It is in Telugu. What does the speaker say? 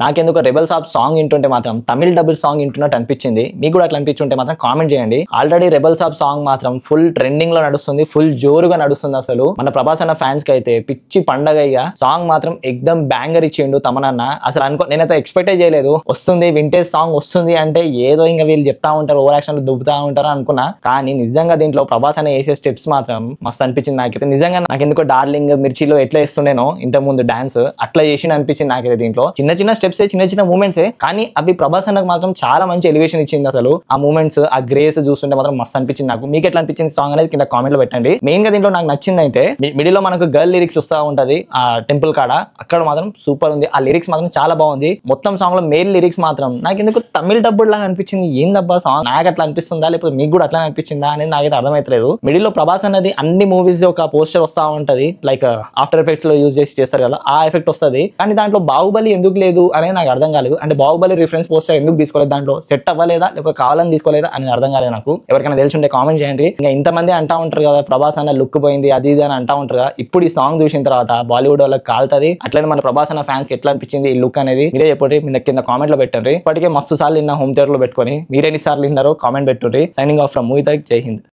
నాకెందుకు రెబల్స్ ఆఫ్ సాంగ్ వింటుంటే మాత్రం తమిళ్ డబుల్ సాంగ్ వింటున్నట్టు అనిపించింది. మీకు కూడా అట్లా అనిపించుంటే మాత్రం కామెంట్ చేయండి. ఆల్రెడీ రెబల్స్ ఆఫ్ సాంగ్ మాత్రం ఫుల్ ట్రెండింగ్ లో నడుస్తుంది, ఫుల్ జోరుగా నడుస్తుంది. అసలు మన ప్రభాస్ అన్న ఫ్యాన్స్ కి అయితే పిచ్చి పండగ. సాంగ్ మాత్రం ఎక్దమ్ బ్యాంగర్ ఇచ్చిండు తమనన్న. అసలు నేనైతే ఎక్స్పెక్టే చేయలేదు వస్తుంది వింటేజ్ సాంగ్ వస్తుంది అంటే ఏదో ఇంకా వీళ్ళు చెప్తా ఉంటారు, ఓవర్ యాక్షన్ దుబ్బుతా ఉంటారు అనుకున్నా. కానీ నిజంగా దీంట్లో ప్రభాస్ అనే వేసే స్టెప్స్ మాత్రం మస్తు అనిపించింది నాకైతే. నిజంగా నాకెందుకో డార్లింగ్ మిర్చిలో ఎట్లా వేస్తుండేనో ఇంత ముందు డాన్స్ అట్లా చేసి అనిపించింది నాకైతే. దీంట్లో చిన్న చిన్న స్టెప్స్, చిన్న చిన్న మూమెంట్స్, కానీ అవి ప్రభాస్ అన్నకు మాత్రం చాలా మంచి ఎలివేషన్ ఇచ్చింది. అసలు ఆ మూమెంట్స్, ఆ గ్రేస్ చూస్తుంటే మాత్రం మస్తు అనిపించింది నాకు. మీకు ఎట్లా అనిపించింది సాంగ్ అనేది కింద కామెంట్ లో పెట్టండి. మెయిన్ గా దీంట్లో నాకు నచ్చింది అయితే మిడిల్ లో మనకు గర్ల్ లిరిక్స్ వస్తా ఉంటది ఆ టెంపుల్ కాడ, అక్కడ మాత్రం సూపర్ ఉంది. ఆ లిరిక్స్ మాత్రం చాలా బాగుంది. మొత్తం సాంగ్ లో మేల్ లిరిక్స్ మాత్రం నాకు ఎందుకు తమిళ డబ్బుడ్ లాగా అనిపించింది. ఏందబ్బా సాంగ్, నాకు అట్లా అనిపిస్తుందా లేకపోతే మీకు కూడా అట్లా అనిపించిందా అనేది నాకైతే అర్థమైతలేదు. మిడిల్ లో ప్రభాస్ అనేది అన్ని మూవీస్ ఒక పోస్టర్ వస్తా ఉంటది, లైక్ ఆఫ్టర్ ఎఫెక్ట్స్ లో యూజ్ చేసి చేస్తారు కదా, ఆ ఎఫెక్ట్ వస్తుంది. కానీ దాంట్లో బాహుబలి ఎందుకు లేదు అనేది నాకు అర్థం కాలేదు. అంటే బాహుబలి రిఫరెన్స్ పోస్టర్ ఎందుకు తీసుకోలేదు, దాంట్లో సెట్ అవ్వలేదా లేకపోతే కావాలని తీసుకోలేదా అనేది అర్థం కాలేదు నాకు. ఎవరికైనా తెలిసి ఉంటే కామెంట్ చేయండి. ఇంకా ఇంతమంది అంటా ఉంటారు కదా ప్రభాస్ అన్న లుక్ పోయింది అది ఇది అని అంటా ఉంటారు కదా. ఇప్పుడు ఈ సాంగ్ చూసిన తర్వాత బాలీవుడ్ వాళ్ళకి కాలుతుంది. అట్లనే మన ప్రభాస్ అన్న ఫ్యాన్స్ ఎట్లా అనిపించింది ఈ లుక్ అనేది మీరే చెప్పండి. మీ కింద కామెంట్ లో పెట్టండి. ఇప్పటికే మస్తు సార్లు నిన్న హోమ్ థియేటర్ లో పెట్టుకొని మీరెన్ని సార్లు విన్నారో కామెంట్ పెట్టుర్రి. Signing off from movie. జై హింద్.